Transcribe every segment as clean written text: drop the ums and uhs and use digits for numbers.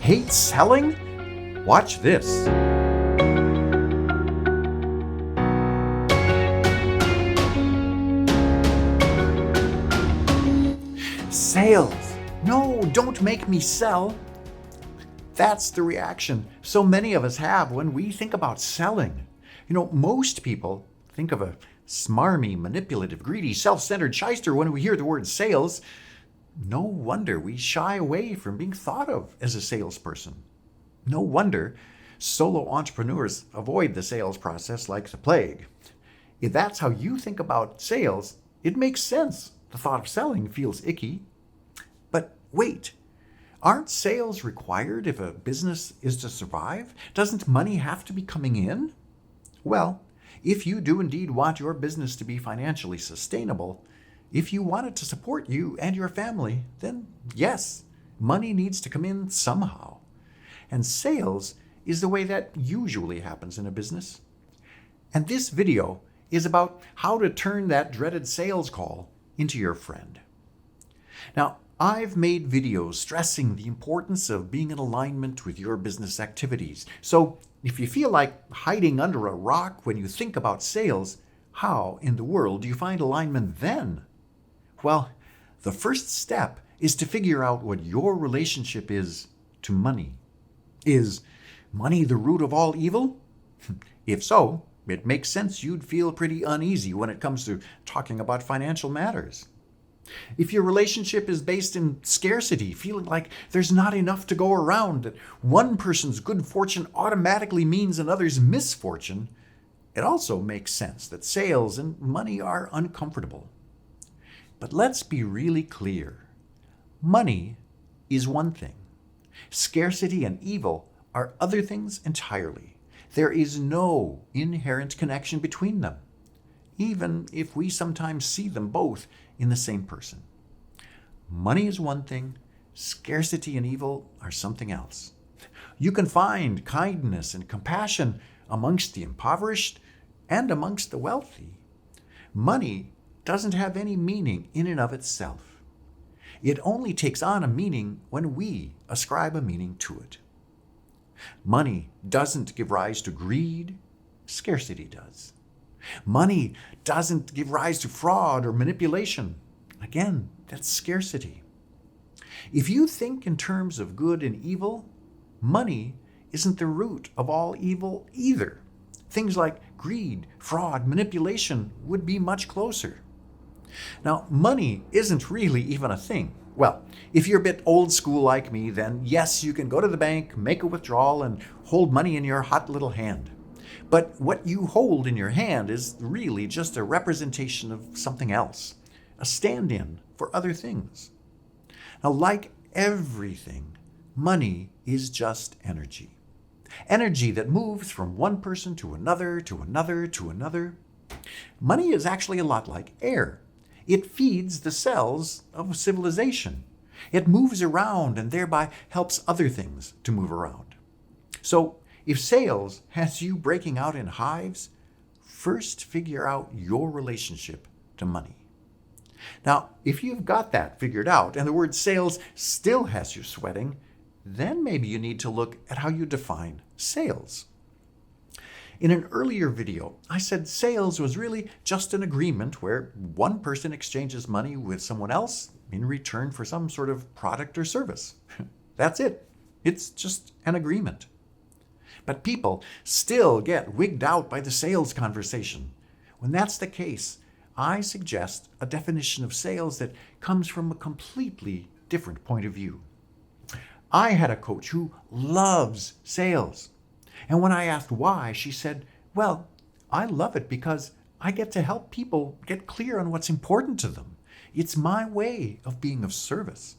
Hate selling? Watch this. Sales. No, don't make me sell. That's the reaction so many of us have when we think about selling. Most people think of a smarmy, manipulative, greedy, self-centered shyster when we hear the word sales. No wonder we shy away from being thought of as a salesperson. No wonder solo entrepreneurs avoid the sales process like the plague. If that's how you think about sales, it makes sense. The thought of selling feels icky. But wait, aren't sales required if a business is to survive? Doesn't money have to be coming in? Well, if you do indeed want your business to be financially sustainable, if you want it to support you and your family, then yes, money needs to come in somehow. And sales is the way that usually happens in a business. And this video is about how to turn that dreaded sales call into your friend. Now, I've made videos stressing the importance of being in alignment with your business activities. So if you feel like hiding under a rock when you think about sales, how in the world do you find alignment then? Well, the first step is to figure out what your relationship is to money. Is money the root of all evil? If so, it makes sense you'd feel pretty uneasy when it comes to talking about financial matters. If your relationship is based in scarcity, feeling like there's not enough to go around, that one person's good fortune automatically means another's misfortune, it also makes sense that sales and money are uncomfortable. But let's be really clear. Money is one thing. Scarcity and evil are other things entirely. There is no inherent connection between them, even if we sometimes see them both in the same person. Money is one thing, scarcity and evil are something else. You can find kindness and compassion amongst the impoverished and amongst the wealthy. Money doesn't have any meaning in and of itself. It only takes on a meaning when we ascribe a meaning to it. Money doesn't give rise to greed, scarcity does. Money doesn't give rise to fraud or manipulation. Again, that's scarcity. If you think in terms of good and evil, money isn't the root of all evil either. Things like greed, fraud, manipulation would be much closer. Now, money isn't really even a thing. Well, if you're a bit old school like me, then yes, you can go to the bank, make a withdrawal, and hold money in your hot little hand. But what you hold in your hand is really just a representation of something else, a stand-in for other things. Now, like everything, money is just energy. Energy that moves from one person to another, to another, to another. Money is actually a lot like air. It feeds the cells of civilization. It moves around and thereby helps other things to move around. So, if sales has you breaking out in hives, first figure out your relationship to money. Now, if you've got that figured out and the word sales still has you sweating, then maybe you need to look at how you define sales. In an earlier video, I said sales was really just an agreement where one person exchanges money with someone else in return for some sort of product or service. That's it. It's just an agreement. But people still get wigged out by the sales conversation. When that's the case, I suggest a definition of sales that comes from a completely different point of view. I had a coach who loves sales. And when I asked why, she said, well, I love it because I get to help people get clear on what's important to them. It's my way of being of service.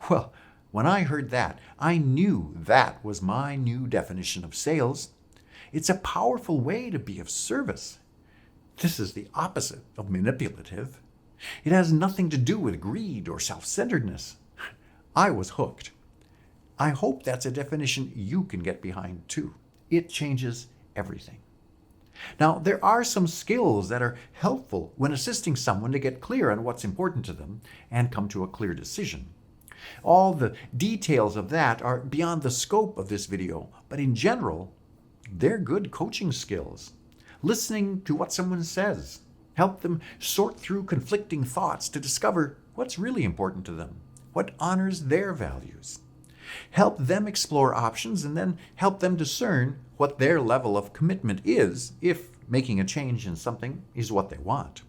Well, when I heard that, I knew that was my new definition of sales. It's a powerful way to be of service. This is the opposite of manipulative. It has nothing to do with greed or self-centeredness. I was hooked. I hope that's a definition you can get behind too. It changes everything. Now, there are some skills that are helpful when assisting someone to get clear on what's important to them and come to a clear decision. All the details of that are beyond the scope of this video, but in general, they're good coaching skills. Listening to what someone says, help them sort through conflicting thoughts to discover what's really important to them, what honors their values. Help them explore options and then help them discern what their level of commitment is if making a change in something is what they want.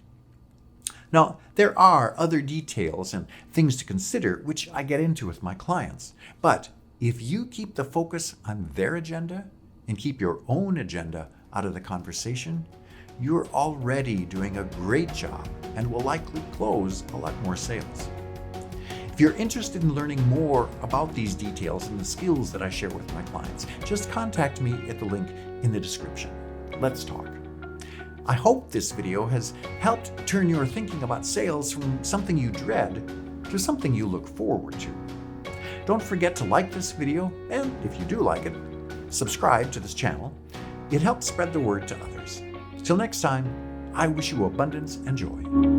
Now, there are other details and things to consider which I get into with my clients, but if you keep the focus on their agenda and keep your own agenda out of the conversation, you're already doing a great job and will likely close a lot more sales. If you're interested in learning more about these details and the skills that I share with my clients, just contact me at the link in the description. Let's talk. I hope this video has helped turn your thinking about sales from something you dread to something you look forward to. Don't forget to like this video, and if you do like it, subscribe to this channel. It helps spread the word to others. Till next time, I wish you abundance and joy.